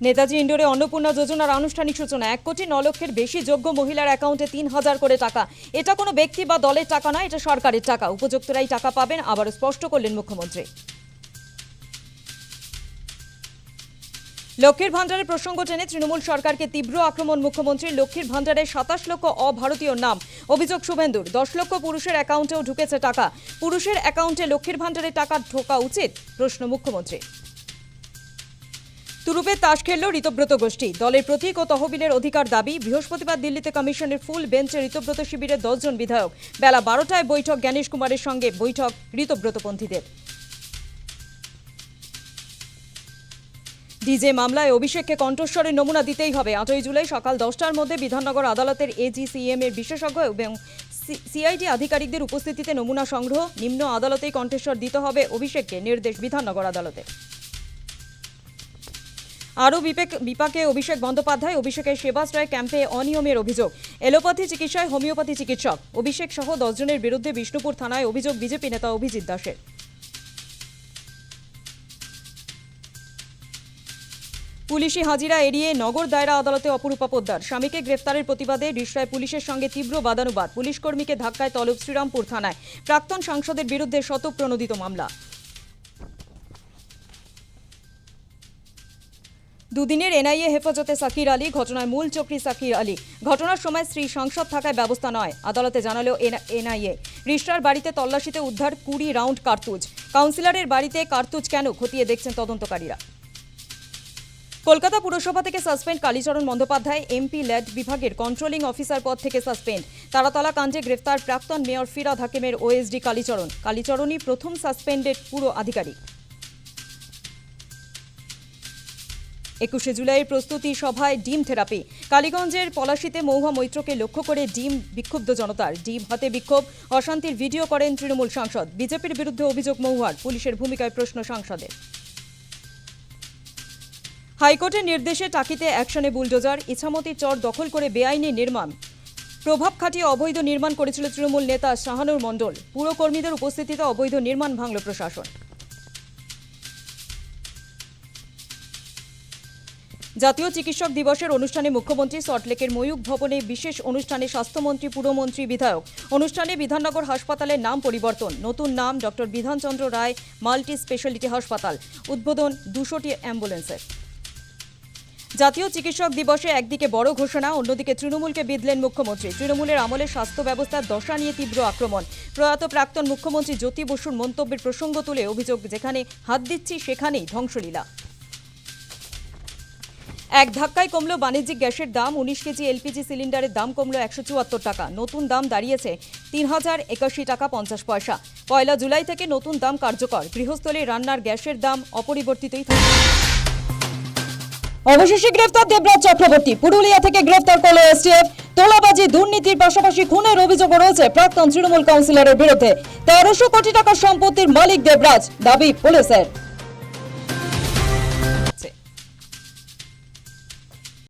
নেতাজি ইন্ডোরে অন্নপূর্ণা যোজনার আনুষ্ঠানিক সূচনা। 1 কোটি 9 লক্ষের বেশি যোগ্য মহিলার অ্যাকাউন্টে 3,000 করে টাকা। এটা কোনো ব্যক্তি বা দলের টাকা নয়, এটা সরকারের টাকা। উপযুক্তরাই টাকা পাবেন, আবার স্পষ্ট করলেন মুখ্যমন্ত্রী। লক্ষ্মীর ভান্ডারের প্রসঙ্গ টেনে তৃণমূল সরকারকে তীব্র আক্রমণ মুখ্যমন্ত্রী। লক্ষ্মীর ভান্ডারে 27 লক্ষ অভারতীয় নাম, অভিযোগ শুভেন্দুর। 10 লক্ষ পুরুষের অ্যাকাউন্টেও ঢুকেছে টাকা। পুরুষের অ্যাকাউন্টে লক্ষ্মীর ভান্ডারে টাকা ঢোকা উচিত, প্রশ্ন মুখ্যমন্ত্রী। তুরুপে তাস খেলল ঋতব্রত গোষ্ঠী। দলের প্রতীক ও তহবিলের অধিকার দাবি। বৃহস্পতিবার দিল্লিতে কমিশনের ফুল বেঞ্চে ঋতব্রত শিবিরের 10 জন বিধায়ক। বেলা 12টায় বৈঠক, জ্ঞানেশ কুমারের সঙ্গে বৈঠক ঋতব্রতপন্থীদের। ডিজে মামলায় অভিষেককে কণ্ঠস্বরের নমুনা দিতেই হবে। 8ই জুলাই সকাল 10টার মধ্যে বিধাননগর আদালতের এজিসিএম এর বিশেষজ্ঞ এবং সিআইডি আধিকারিকদের উপস্থিতিতে নমুনা সংগ্রহ। নিম্ন আদালতেই কণ্ঠস্বর দিতে হবে অভিষেককে, নির্দেশ বিধাননগর আদালতে। আরও বিপাকে অভিষেক বন্দ্যোপাধ্যায়। অভিষেকের সেবাশ্রয় ক্যাম্পে অনিয়মের অভিযোগ। এলোপ্যাথি চিকিৎসায় হোমিওপ্যাথি চিকিৎসক। অভিষেক সহ 10 জনের বিরুদ্ধে বিষ্ণুপুর থানায় অভিযোগ বিজেপি নেতা অভিজিৎ দাসের। পুলিশি হাজিরা এড়িয়ে নগর দায়রা আদালতে অপরূপা পোদ্দার। স্বামীকে গ্রেফতারের প্রতিবাদে রিষড়ায় পুলিশের সঙ্গে তীব্র বাদানুবাদ। পুলিশ কর্মীকে ধাক্কায় তলব শ্রীরামপুর থানায়। প্রাক্তন সাংসদের বিরুদ্ধে শতপ্রণোদিত মামলা। দুদিনের এনআইএ হেফাজতে সাকির আলী। ঘটনায় মূল চক্রী সাকির আলী। ঘটনার সময় স্ত্রী সাংসদ থাকায় ব্যবস্থা নয়, আদালতে জানালো এনআইএ। রিষড়ার বাড়িতে তল্লাশিতে উদ্ধার 20 রাউন্ড কার্তুজ। কাউন্সিলরের বাড়িতে কার্তুজ কেন, খতিয়ে দেখছেন তদন্তকারীরা। কলকাতা পুরসভা থেকে suspend Kalicharan Bandyopadhyay. MP lad বিভাগের কন্ট্রোলিং অফিসার পদ থেকে সাসপেন্ড। তারাতলা কাণ্ডে গ্রেফতার প্রাক্তন মেয়র ফিরাদ হাকিমের ওএসডি কালীচরণ। কালীচরণই প্রথম সাসপেন্ডেড পুরো আধিকারিক। 21শে জুলাইয়ের প্রস্তুতি সভায় ডিম থেরাপি। কালীগঞ্জের পলাশীতে মহুয়া মৈত্রকে লক্ষ্য করে ডিম বিক্ষুব্ধ জনতার। ডিম হাতে বিক্ষোভ, অশান্তির ভিডিও করেন তৃণমূল সাংসদ। বিজেপির বিরুদ্ধে অভিযোগ মহুয়ার। পুলিশের ভূমিকায় প্রশ্ন সাংসদের। হাইকোর্টের নির্দেশে টাকিতে অ্যাকশনে বুলডোজার। ইছামতির চর দখল করে বেআইনি নির্মাণ। প্রভাব খাটিয়ে অবৈধ নির্মাণ করেছিল তৃণমূল নেতা শাহানুর মণ্ডল। পুরকর্মীদের উপস্থিতিতে অবৈধ নির্মাণ ভাঙল প্রশাসন। জাতীয় চিকিৎসক দিবসের অনুষ্ঠানে মুখ্যমন্ত্রী। সল্টলেকের ময়ূখ ভবনে বিশেষ অনুষ্ঠানে স্বাস্থ্যমন্ত্রী, পুরমন্ত্রী, বিধায়ক। অনুষ্ঠানে বিধাননগর হাসপাতালের নাম পরিবর্তন। নতুন নাম ডক্টর বিধানচন্দ্র রায় মাল্টি স্পেশালিটি হাসপাতাল। উদ্বোধন 200টি অ্যাম্বুলেন্সের। জাতীয় চিকিৎসক দিবসে একদিকে বড় ঘোষণা, অন্যদিকে তৃণমূলকে বিঁধলেন মুখ্যমন্ত্রী। তৃণমূলের আমলে স্বাস্থ্য ব্যবস্থার দশা নিয়ে তীব্র আক্রমণ। প্রয়াত প্রাক্তন মুখ্যমন্ত্রী জ্যোতি বসুর মন্তব্যের প্রসঙ্গ তুলে অভিযোগ, যেখানে হাত দিচ্ছি সেখানেই ধ্বংসলীলা। এক ধাক্কায় কমল বাণিজ্যিক গ্যাসের দাম। 19 কেজি এলপিজি সিলিন্ডারের দাম কমল 174 টাকা। নতুন দাম দাঁড়িয়েছে 3081 টাকা 50 পয়সা। 1 জুলাই থেকে নতুন দাম কার্যকর। গৃহস্থলী রান্নার গ্যাসের দাম অপরিবর্তিতই থাকবে। অবশেষে গ্রেফতার দেবরাজ চক্রবর্তী। পুরুলিয়া থেকে গ্রেফতার করল এসটিএফ। তোলাবাজি, দুর্নীতির পাশাপাশি খুনের অভিযোগও রয়েছে প্রাক্তন তৃণমূল কাউন্সিলরের বিরুদ্ধে। 1300 কোটি টাকার সম্পত্তির মালিক দেবরাজ, দাবি পুলিশের।